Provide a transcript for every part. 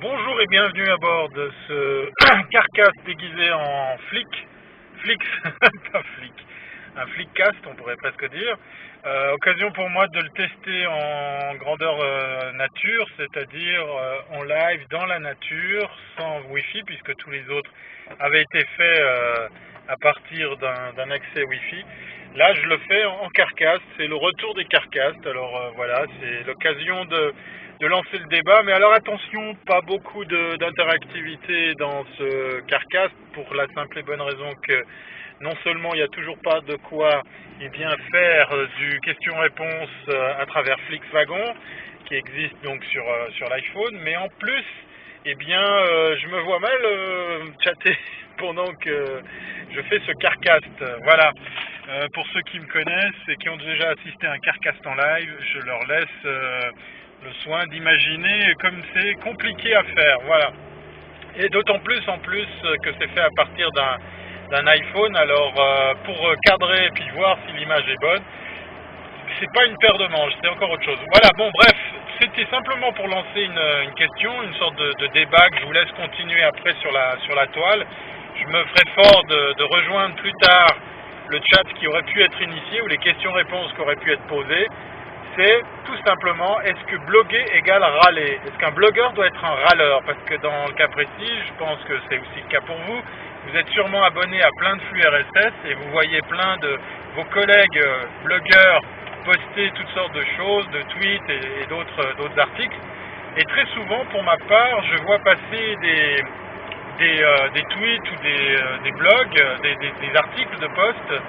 Bonjour et bienvenue à bord de ce carcasse déguisé en Flix, pas flic, un Flickcast on pourrait presque dire. Occasion pour moi de le tester en grandeur nature, c'est-à-dire en live dans la nature, sans Wi-Fi, puisque tous les autres avaient été faits à partir d'un accès Wi-Fi. Là, je le fais en carcasse, c'est le retour des carcasses. Alors voilà, c'est l'occasion de lancer le débat, mais alors attention, pas beaucoup d'interactivité dans ce carcasse, pour la simple et bonne raison que non seulement il n'y a toujours pas de quoi faire du question-réponse à travers Flixwagon, qui existe donc sur l'iPhone, mais en plus, je me vois mal chatter pendant que je fais ce carcast. Voilà. Pour ceux qui me connaissent et qui ont déjà assisté à un carcast en live, je leur laisse le soin d'imaginer comme c'est compliqué à faire. Voilà. Et d'autant plus que c'est fait à partir d'un iPhone. Alors pour cadrer et puis voir si l'image est bonne, c'est pas une paire de manches, c'est encore autre chose. Voilà, bon bref, c'était simplement pour lancer une question, une sorte de débat que je vous laisse continuer après sur la toile. Je me ferai fort de rejoindre plus tard le chat qui aurait pu être initié ou les questions-réponses qui auraient pu être posées. C'est tout simplement, est-ce que bloguer égale râler? Est-ce qu'un blogueur doit être un râleur? Parce que dans le cas précis, je pense que c'est aussi le cas pour vous. Vous êtes sûrement abonné à plein de flux RSS et vous voyez plein de vos collègues blogueurs poster toutes sortes de choses, de tweets et d'autres articles. Et très souvent, pour ma part, je vois passer des tweets ou des blogs, des articles de posts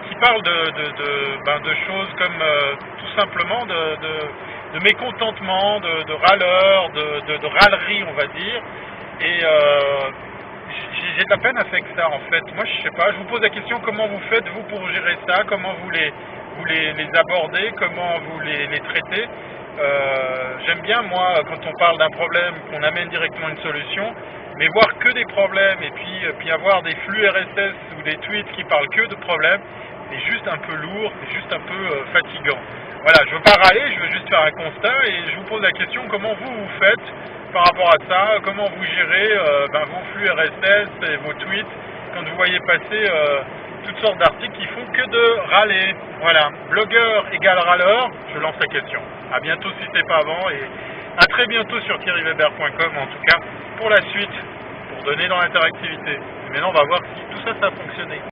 qui parlent de choses comme tout simplement de mécontentement, de râleurs, de râlerie, on va dire. Et j'ai de la peine avec ça en fait. Moi je sais pas, je vous pose la question, comment vous faites vous pour gérer ça, comment vous les abordez, comment vous les traitez. J'aime bien moi quand on parle d'un problème qu'on amène directement une solution, mais voir que des problèmes et puis avoir des flux RSS ou des tweets qui parlent que de problèmes, c'est juste un peu lourd, c'est juste un peu fatigant. Voilà, je veux pas râler, je veux juste faire un constat et je vous pose la question, comment vous faites par rapport à ça, comment vous gérez vos flux RSS et vos tweets quand vous voyez passer toutes sortes d'articles qui font que de râler. Voilà, blogueur égale râleur, je lance la question. À bientôt si ce n'est pas avant et à très bientôt sur thierryweber.com en tout cas pour la suite, pour donner dans l'interactivité. Maintenant on va voir si tout ça a fonctionné.